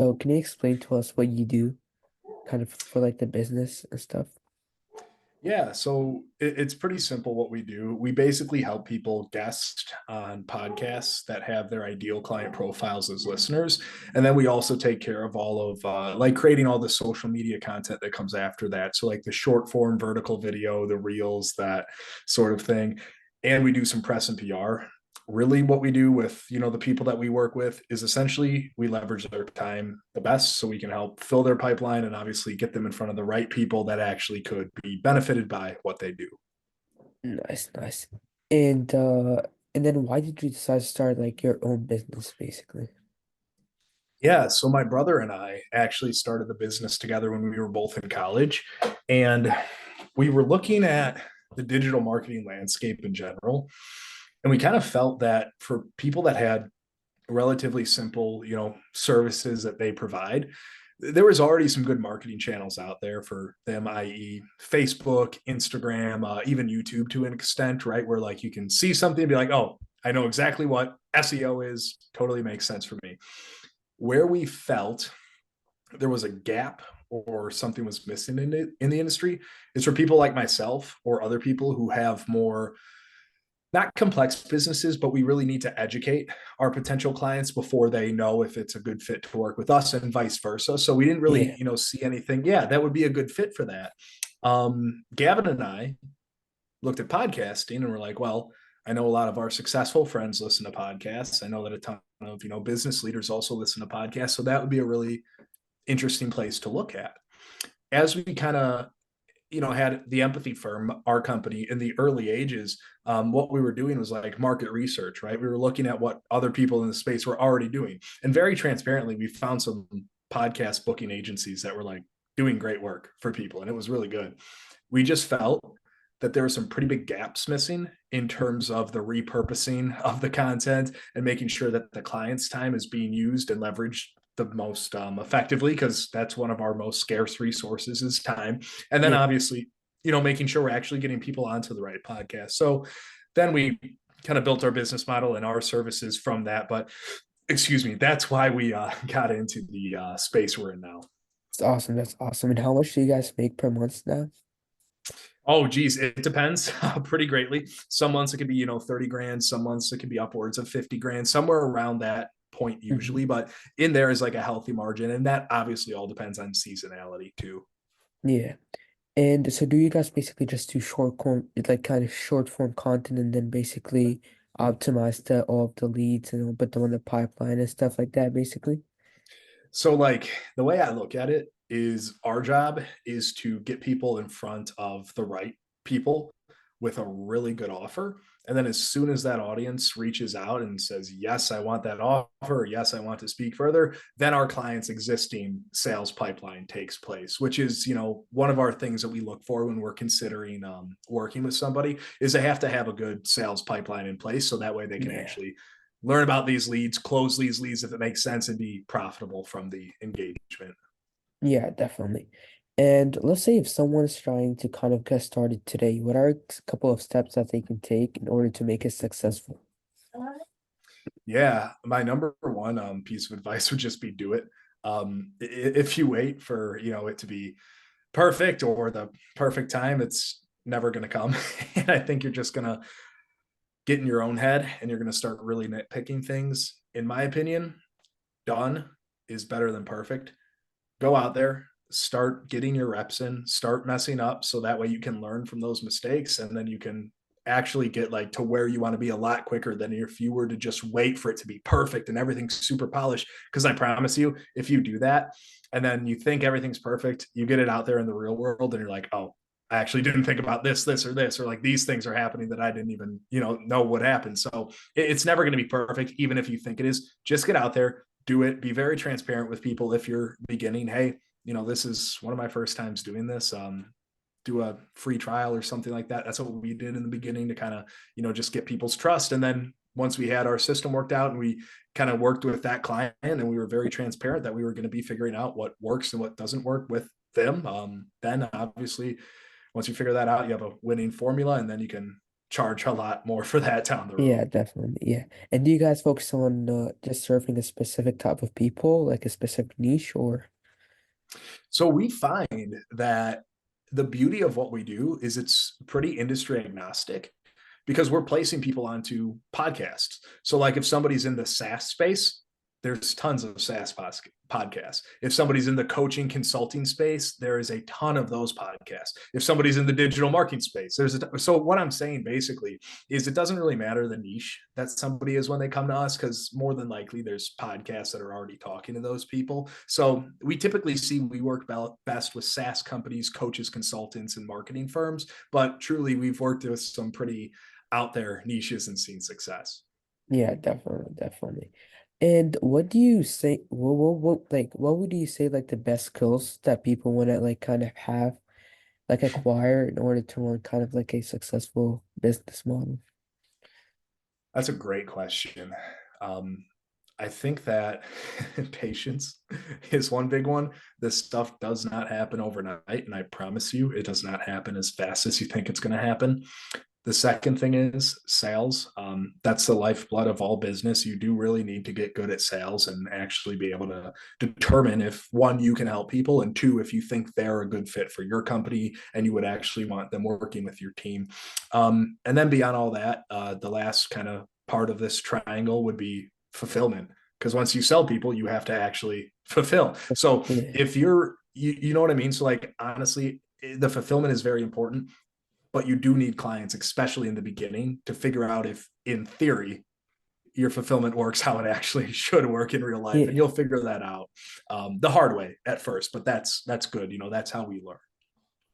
So can you explain to us what you do kind of for like the business and stuff? Yeah, so it's pretty simple what we do. We basically help people guest on podcasts that have their ideal client profiles as listeners. And then we also take care of all of like creating all the social media content that comes after that. So, like the short form vertical video, the reels, that sort of thing. And we do some press and PR. Really, what we do with the people that we work with is essentially we leverage their time the best so we can help fill their pipeline and obviously get them in front of the right people that actually could be benefited by what they do. Nice, nice. And uh and then why did you decide to start like your own business basically? Yeah, so my brother and I actually started the business together when we were both in college, and we were looking at the digital marketing landscape in general, and we kind of felt that for people that had relatively simple, services that they provide, there was already some good marketing channels out there for them, i.e., Facebook, Instagram, even YouTube to an extent, right? Where like you can see something and be like, oh, I know exactly what SEO is, totally makes sense for me. Where we felt there was a gap or something was missing in the industry is for people like myself or other people who have more not complex businesses, but we really need to educate our potential clients before they know if it's a good fit to work with us and vice versa. So we didn't really, Yeah. see anything. Yeah, that would be a good fit for that. Gavin and I looked at podcasting and we're like, well, I know a lot of our successful friends listen to podcasts. I know that a ton of, business leaders also listen to podcasts. So that would be a really interesting place to look at. As we kind of had the empathy firm, our company, in the early ages, what we were doing was like market research, right? We were looking at what other people in the space were already doing, and very transparently we found some podcast booking agencies that were like doing great work for people, and it was really good. We just felt that there were some pretty big gaps missing in terms of the repurposing of the content and making sure that the client's time is being used and leveraged the most effectively, because that's one of our most scarce resources is time. And then Yeah. obviously, making sure we're actually getting people onto the right podcast. So then we kind of built our business model and our services from that. But excuse me, that's why we got into the space we're in now. It's awesome. That's awesome. And how much do you guys make per month now? Oh, geez, it depends pretty greatly. Some months it could be, 30 grand. Some months it could be upwards of 50 grand, somewhere around that point Hmm. usually. But in there is like a healthy margin. And that obviously all depends on seasonality too. Yeah. And so do you guys basically just do like kind of short form content and then basically optimize all of the leads and put them on the pipeline and stuff like that, basically? So, like, the way I look at it is our job is to get people in front of the right people with a really good offer. And then, as soon as that audience reaches out and says, yes, I want that offer, or yes, I want to speak further, then our client's existing sales pipeline takes place, which is, one of our things that we look for when we're considering working with somebody is they have to have a good sales pipeline in place. So that way they can Yeah. actually learn about these leads, close these leads if it makes sense, and be profitable from the engagement. Yeah, definitely. And let's say if someone's trying to kind of get started today, what are a couple of steps that they can take in order to make it successful? Yeah, my number one piece of advice would just be do it. If you wait for it to be perfect or the perfect time, it's never going to come. And I think you're just going to get in your own head and you're going to start really nitpicking things. In my opinion, done is better than perfect. Go out there, start getting your reps in, start messing up so that way you can learn from those mistakes and then you can actually get like to where you want to be a lot quicker than if you were to just wait for it to be perfect and everything's super polished. Because I promise you, if you do that and then you think everything's perfect, you get it out there in the real world and you're like, oh, I actually didn't think about this, or like these things are happening that I didn't even, know what happened. So it's never going to be perfect, even if you think it is. Just get out there, do it, be very transparent with people if you're beginning. Hey, this is one of my first times doing this. Do a free trial or something like that. That's what we did in the beginning to kind of, just get people's trust. And then once we had our system worked out and we kind of worked with that client and we were very transparent that we were going to be figuring out what works and what doesn't work with them, then obviously once you figure that out, you have a winning formula and then you can charge a lot more for that down the Yeah, road. definitely. Yeah. And do you guys focus on just serving a specific type of people, like a specific niche, or? So we find that the beauty of what we do is it's pretty industry agnostic because we're placing people onto podcasts. So, like if somebody's in the SaaS space, there's tons of SaaS podcasts. If somebody's in the coaching consulting space, there is a ton of those podcasts. If somebody's in the digital marketing space, so what I'm saying basically is it doesn't really matter the niche that somebody is when they come to us, because more than likely there's podcasts that are already talking to those people. So we typically see we work best with SaaS companies, coaches, consultants, and marketing firms. But truly, we've worked with some pretty out there niches and seen success. Yeah, definitely, definitely. And what do you say, what would you say like the best skills that people want to like kind of have, like acquire in order to run kind of like a successful business model? That's a great question. Um, I think that patience is one big one. This stuff does not happen overnight, and I promise you, it does not happen as fast as you think it's going to happen. The second thing is sales. That's the lifeblood of all business. You do really need to get good at sales and actually be able to determine if one, you can help people, and two, if you think they're a good fit for your company and you would actually want them working with your team. And then beyond all that, the last kind of part of this triangle would be fulfillment. Because once you sell people, you have to actually fulfill. So Yeah. if you know what I mean? So, like, honestly, the fulfillment is very important, but you do need clients, especially in the beginning, to figure out if, in theory, your fulfillment works how it actually should work in real life, and Yeah. you'll figure that out the hard way at first. But that's good. That's how we learn.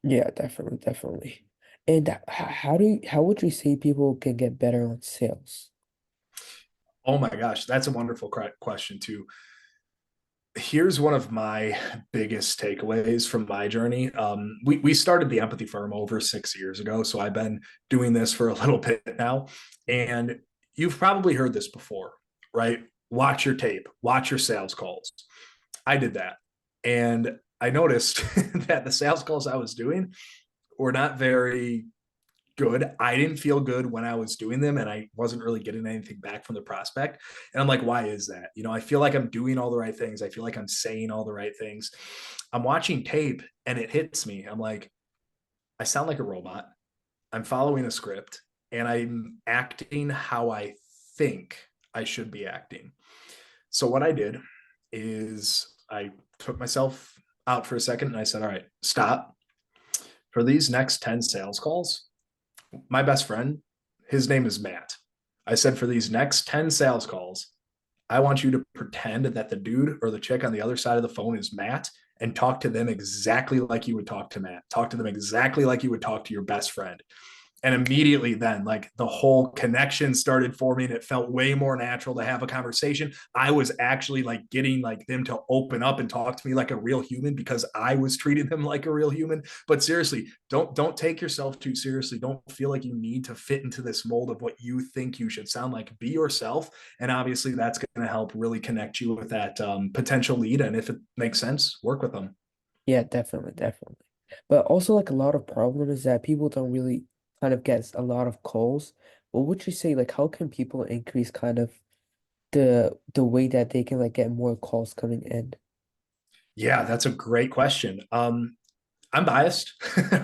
Yeah, definitely, definitely. And how would you say people can get better on sales? Oh my gosh, that's a wonderful question too. Here's one of my biggest takeaways from my journey. We started the empathy firm over 6 years ago, so I've been doing this for a little bit now, and you've probably heard this before, right? Watch your tape, watch your sales calls. I did that, and I noticed that the sales calls I was doing were not very good. I didn't feel good when I was doing them, and I wasn't really getting anything back from the prospect. And I'm like, why is that? I feel like I'm doing all the right things. I feel like I'm saying all the right things. I'm watching tape and it hits me. I'm like, I sound like a robot. I'm following a script and I'm acting how I think I should be acting. So what I did is I took myself out for a second and I said, all right, stop. For these next 10 sales calls, my best friend, his name is Matt. I said, for these next 10 sales calls, I want you to pretend that the dude or the chick on the other side of the phone is Matt and talk to them exactly like you would talk to Matt. Talk to them exactly like you would talk to your best friend. And immediately then, like, the whole connection started forming. It felt way more natural to have a conversation. I was actually like getting like them to open up and talk to me like a real human because I was treating them like a real human. But seriously, don't take yourself too seriously. Don't feel like you need to fit into this mold of what you think you should sound like. Be yourself, and obviously that's going to help really connect you with that potential lead. And if it makes sense, work with them. Yeah, definitely, definitely. But also like a lot of problem is that people don't really kind of get a lot of calls. What would you say, like how can people increase kind of the way that they can like get more calls coming in? Yeah, that's a great question. I'm biased,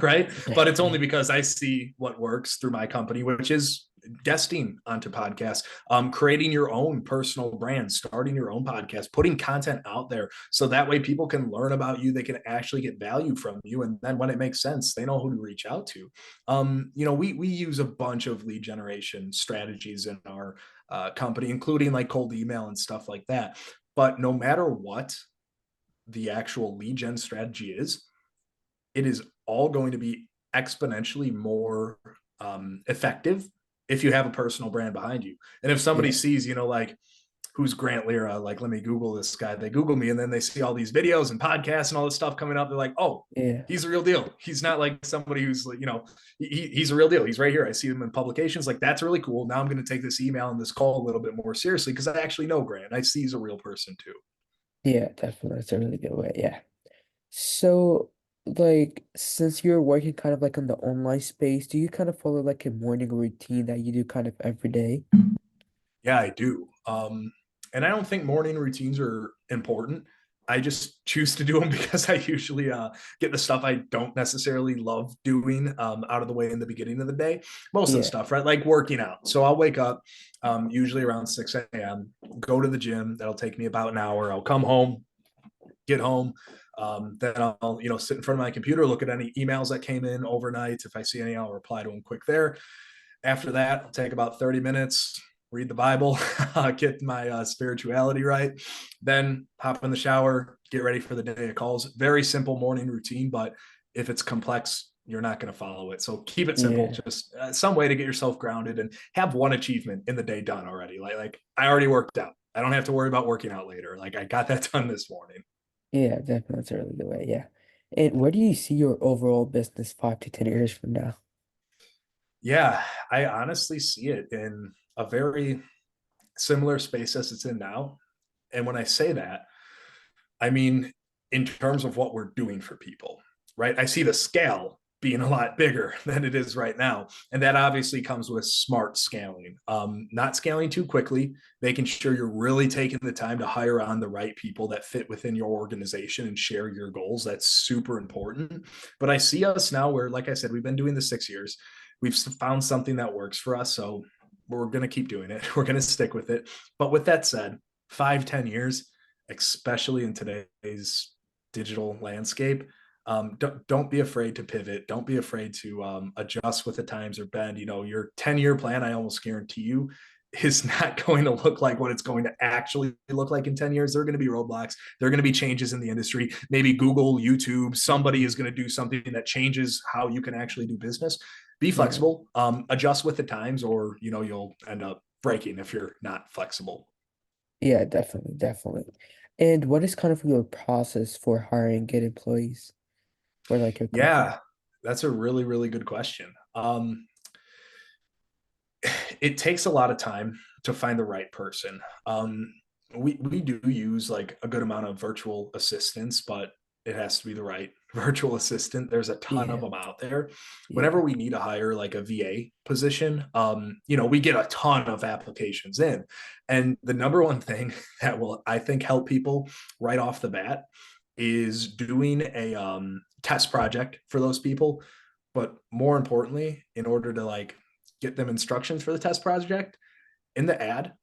right? Yeah, But it's only yeah, because I see what works through my company, which is guesting onto podcasts, creating your own personal brand, starting your own podcast, putting content out there so that way people can learn about you, they can actually get value from you, and then when it makes sense, they know who to reach out to. We use a bunch of lead generation strategies in our company, including like cold email and stuff like that. But no matter what the actual lead gen strategy is, it is all going to be exponentially more effective if you have a personal brand behind you. And if somebody yeah, sees, like, who's Grant Lira, like, let me Google this guy. They Google me and then they see all these videos and podcasts and all this stuff coming up. They're like, oh, yeah, he's a real deal. He's not like somebody who's, he's a real deal. He's right here. I see him in publications. Like, that's really cool. Now I'm going to take this email and this call a little bit more seriously because I actually know Grant. I see he's a real person too. yeah, definitely. That's a really good way. Yeah. So like since you're working kind of like in the online space, do you kind of follow like a morning routine that you do kind of every day? Yeah, I do. And I don't think morning routines are important. I just choose to do them because I usually get the stuff I don't necessarily love doing out of the way in the beginning of the day. Most of the Yeah, stuff, right? Like working out. So I'll wake up usually around 6 a.m., go to the gym. That'll take me about an hour. I'll come home, get home. Then I'll, sit in front of my computer, look at any emails that came in overnight. If I see any, I'll reply to them quick there. After that, I'll take about 30 minutes, read the Bible, get my spirituality right, then hop in the shower, get ready for the day of calls. Very simple morning routine, but if it's complex, you're not going to follow it. So keep it simple, yeah, just some way to get yourself grounded and have one achievement in the day done already. Like I already worked out. I don't have to worry about working out later. Like I got that done this morning. yeah, definitely. That's a really good way. Yeah. And where do you see your overall business 5 to 10 years from now? Yeah, I honestly see it in a very similar space as it's in now. And when I say that, I mean, in terms of what we're doing for people, right? I see the scale being a lot bigger than it is right now. And that obviously comes with smart scaling, not scaling too quickly, making sure you're really taking the time to hire on the right people that fit within your organization and share your goals. That's super important. But I see us now where, like I said, we've been doing this 6 years. We've found something that works for us. So we're going to keep doing it. We're going to stick with it. But with that said, 5, 10 years, especially in today's digital landscape, don't be afraid to pivot. Don't be afraid to adjust with the times or bend. Your 10-year plan, I almost guarantee you, is not going to look like what it's going to actually look like in 10 years. There are going to be roadblocks. There are going to be changes in the industry. Maybe Google, YouTube, somebody is going to do something that changes how you can actually do business. Be Yeah. flexible, adjust with the times, or you'll end up breaking if you're not flexible. Yeah, definitely, definitely. And what is kind of your process for hiring good employees for like your company? Yeah, that's a really, really good question. It takes a lot of time to find the right person. We do use like a good amount of virtual assistants, but it has to be the right virtual assistant. There's a ton of Yeah, them out there. Whenever yeah, we need to hire like a VA position, we get a ton of applications in. And the number one thing that will, I think, help people right off the bat is doing a test project for those people. But more importantly, in order to like get them instructions for the test project in the ad,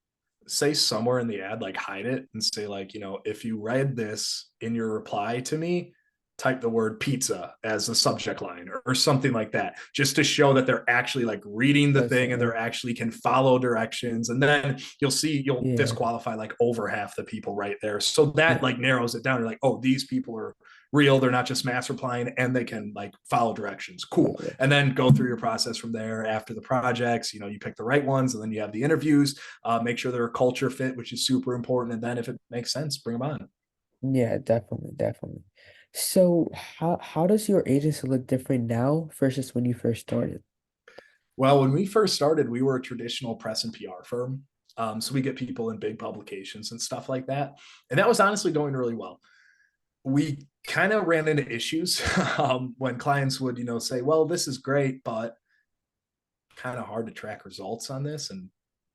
say somewhere in the ad, like hide it and say, like, if you read this in your reply to me, type the word pizza as a subject line or something like that, just to show that they're actually like reading the thing and listen, they're actually can follow directions. And then you'll yeah, disqualify like over half the people right there. So that yeah, like narrows it down. You're like, oh, these people are real. They're not just mass replying and they can like follow directions. follow Cool. And then go through your process from there after the projects. You pick the right ones and then you have the interviews. Make sure they're a culture fit, which is super important. And then if it makes sense, bring them on. yeah, definitely, definitely. So how does your agency look different now versus when you first started? Well, when we first started, we were a traditional press and PR firm. So we get people in big publications and stuff like that. And that was honestly going really well. We kind of ran into issues when clients would, say, well, this is great, but kind of hard to track results on this. And,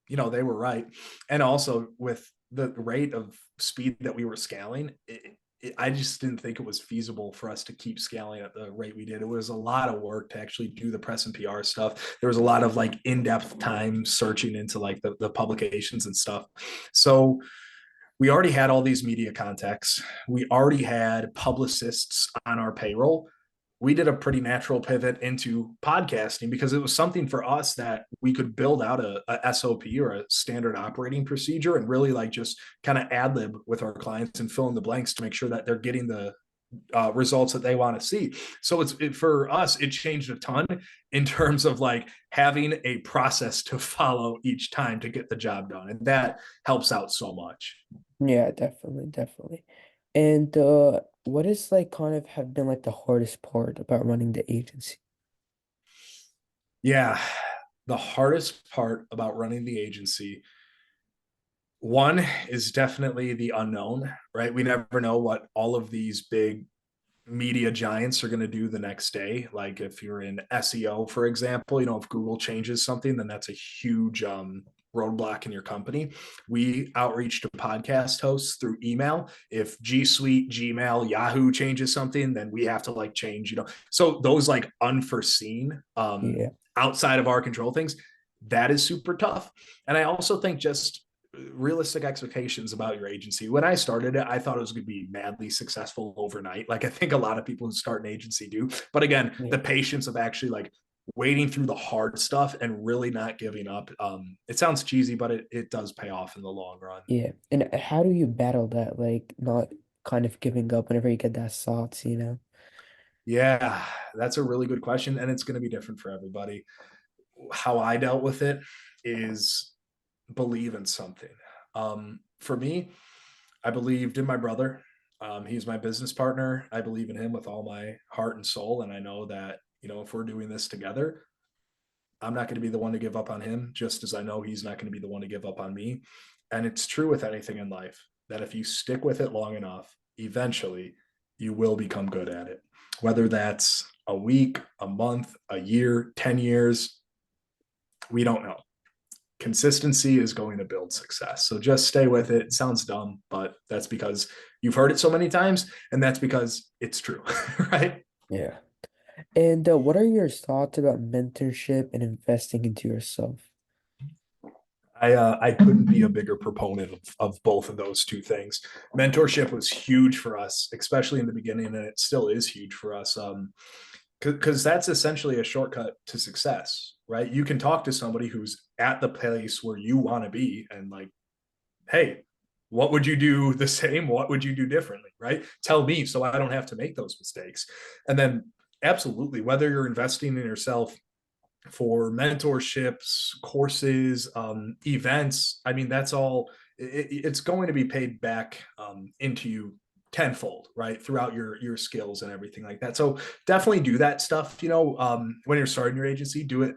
they were right. And also with the rate of speed that we were scaling, I just didn't think it was feasible for us to keep scaling at the rate we did. It was a lot of work to actually do the press and PR stuff. There was a lot of like in-depth time searching into like the publications and stuff. So we already had all these media contacts. We already had publicists on our payroll. We did a pretty natural pivot into podcasting because it was something for us that we could build out a SOP or a standard operating procedure and really like just kind of ad lib with our clients and fill in the blanks to make sure that they're getting the results that they want to see. So for us, it changed a ton in terms of like having a process to follow each time to get the job done. And that helps out so much. Yeah, definitely, definitely. And what is like kind of have been like the hardest part about running the agency? Yeah. The hardest part about running the agency, one is definitely the unknown, right? We never know what all of these big media giants are going to do the next day. Like if you're in SEO, for example, if Google changes something, then that's a huge roadblock in your company. We outreach to podcast hosts through email. If G Suite, Gmail, Yahoo changes something, then we have to like change. So those like unforeseen, Yeah, outside of our control things, that is super tough. And I also think just realistic expectations about your agency. When I started it, I thought it was going to be madly successful overnight. Like I think a lot of people who start an agency do. But again, yeah, the patience of actually like waiting through the hard stuff and really not giving up. It sounds cheesy, but it does pay off in the long run. yeah. And how do you battle that, like not kind of giving up whenever you get that thoughts, you know? Yeah, that's a really good question. And it's going to be different for everybody. How I dealt with it is believe in something. For me, I believed in my brother. He's my business partner. I believe in him with all my heart and soul. And I know that, if we're doing this together, I'm not going to be the one to give up on him, just as I know he's not going to be the one to give up on me. And it's true with anything in life that if you stick with it long enough, eventually you will become good at it. Whether that's a week, a month, a year, 10 years, we don't know. Consistency is going to build success. So just stay with it. It sounds dumb, but that's because you've heard it so many times, and that's because it's true, right? Yeah. And what are your thoughts about mentorship and investing into yourself? I couldn't be a bigger proponent of both of those two things. Mentorship was huge for us, especially in the beginning, and it still is huge for us. Because that's essentially a shortcut to success, right? You can talk to somebody who's at the place where you want to be, and like, hey, what would you do the same? What would you do differently? Right? Tell me so I don't have to make those mistakes. And then, absolutely, whether you're investing in yourself for mentorships, courses, events, I mean, that's all, it's going to be paid back into you tenfold, right, throughout your skills and everything like that. So definitely do that stuff. When you're starting your agency, do it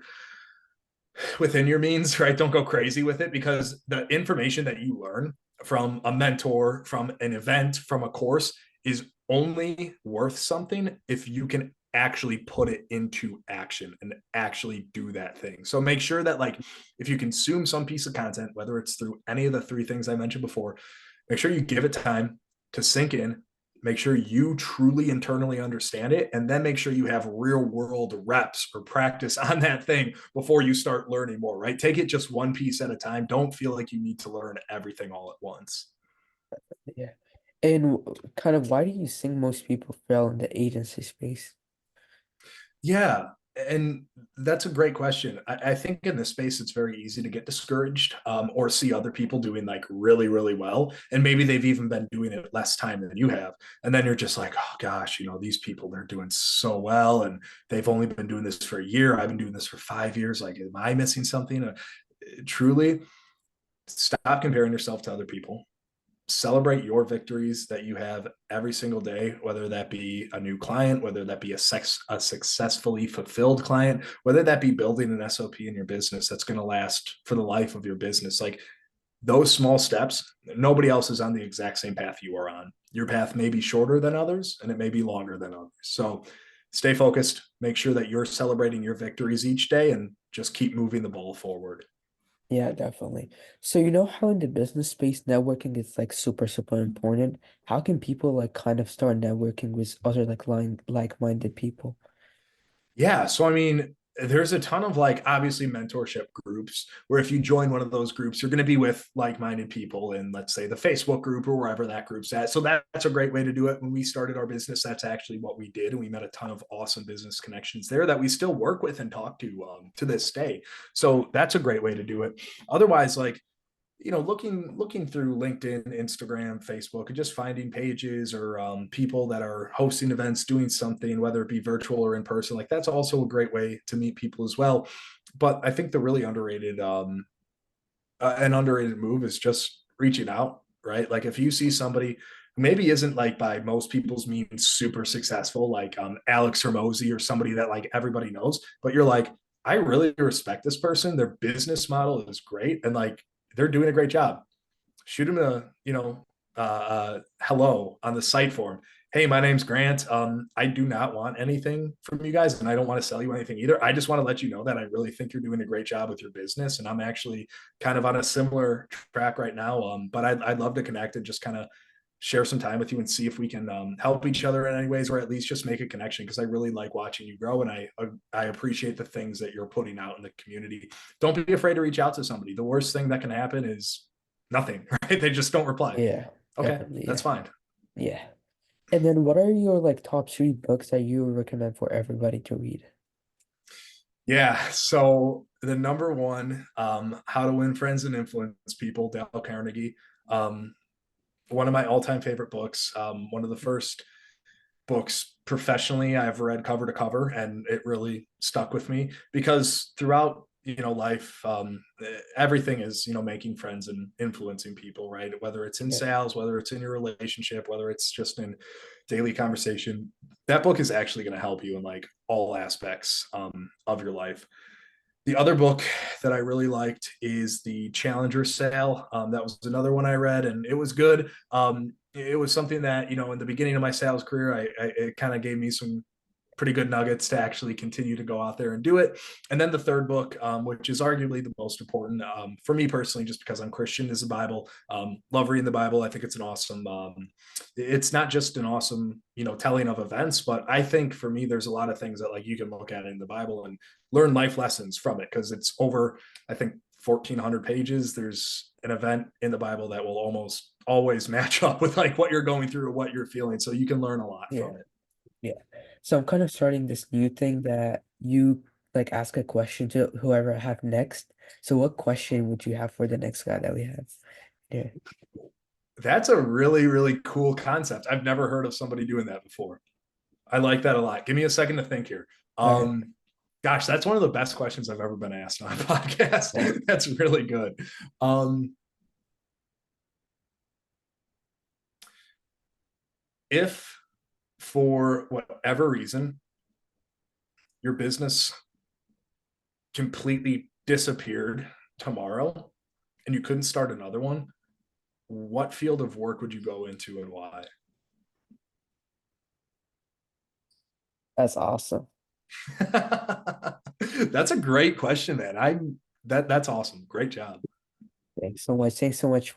within your means, right? Don't go crazy with it, because the information that you learn from a mentor, from an event, from a course is only worth something if you can actually put it into action and actually do that thing. So make sure that, like, if you consume some piece of content, whether it's through any of the three things I mentioned before, make sure you give it time to sink in, make sure you truly internally understand it, and then make sure you have real world reps or practice on that thing before you start learning more, right? Take it just one piece at a time. Don't feel like you need to learn everything all at once. Yeah. And kind of why do you think most people fail in the agency space? Yeah. And that's a great question. I think in this space, it's very easy to get discouraged, or see other people doing like really, really well. And maybe they've even been doing it less time than you have. And then you're just like, oh gosh, these people, they're doing so well. And they've only been doing this for a year. I've been doing this for 5 years. Like, am I missing something? Truly, stop comparing yourself to other people. Celebrate your victories that you have every single day, whether that be a new client, whether that be a successfully fulfilled client, whether that be building an SOP in your business that's going to last for the life of your business. Like, those small steps, nobody else is on the exact same path you are on. Your path may be shorter than others and it may be longer than others. So stay focused, make sure that you're celebrating your victories each day, and just keep moving the ball forward. Yeah, definitely. So you know how in the business space networking is like super, super important? How can people like kind of start networking with other like-minded people? Yeah. So, I mean, there's a ton of like obviously mentorship groups where if you join one of those groups, you're going to be with like minded people in, let's say, the Facebook group or wherever that group's at. So that's a great way to do it. When we started our business, that's actually what we did. And we met a ton of awesome business connections there that we still work with and talk to this day. So that's a great way to do it. Otherwise, like, looking through LinkedIn, Instagram, Facebook, and just finding pages or people that are hosting events, doing something, whether it be virtual or in person, like that's also a great way to meet people as well. But I think the really an underrated move is just reaching out, right? Like if you see somebody who maybe isn't like by most people's means super successful, like Alex Hermosi or somebody that like everybody knows, but you're like, I really respect this person. Their business model is great, and like they're doing a great job. Shoot them a hello on the site form hey, my name's Grant. I do not want anything from you guys, and I don't want to sell you anything either. I just want to let you know that I really think you're doing a great job with your business, and I'm actually kind of on a similar track right now. But I'd love to connect and just kind of share some time with you and see if we can help each other in any ways, or at least just make a connection, because I really like watching you grow, and I appreciate the things that you're putting out in the community. Don't be afraid to reach out to somebody. The worst thing that can happen is nothing, right? They just don't reply. Yeah, Okay, definitely. that's Yeah. fine. Yeah. And then what are your like top three books that you would recommend for everybody to read? Yeah. So the number one, How to Win Friends and Influence People, Dale Carnegie. Um, One of my all-time favorite books. One of the first books professionally I've read cover to cover, and it really stuck with me because throughout life, everything is making friends and influencing people, right? Whether it's in Yeah. sales, whether it's in your relationship, whether it's just in daily conversation, that book is actually going to help you in like all aspects of your life. The other book that I really liked is The Challenger Sale. That was another one I read, and it was good. It was something that in the beginning of my sales career, it kind of gave me some pretty good nuggets to actually continue to go out there and do it. And then the third book, which is arguably the most important for me personally, just because I'm Christian, is the Bible. Love reading the Bible. I think it's an awesome. It's not just an awesome, telling of events, but I think for me, there's a lot of things that like you can look at in the Bible and learn life lessons from it, because it's over, I think, 1,400 pages. There's an event in the Bible that will almost always match up with like what you're going through or what you're feeling, so you can learn a lot Yeah. from it. Yeah. So I'm kind of starting this new thing that you like ask a question to whoever I have next. So what question would you have for the next guy that we have? Yeah. That's a really, really cool concept. I've never heard of somebody doing that before. I like that a lot. Give me a second to think here. All right. Gosh, that's one of the best questions I've ever been asked on a Yeah. podcast. That's really good. Um, if for whatever reason your business completely disappeared tomorrow and you couldn't start another one, what field of work would you go into and why? That's awesome. That's a great question, man. That's awesome. Great job. Thanks so much. Thanks so much for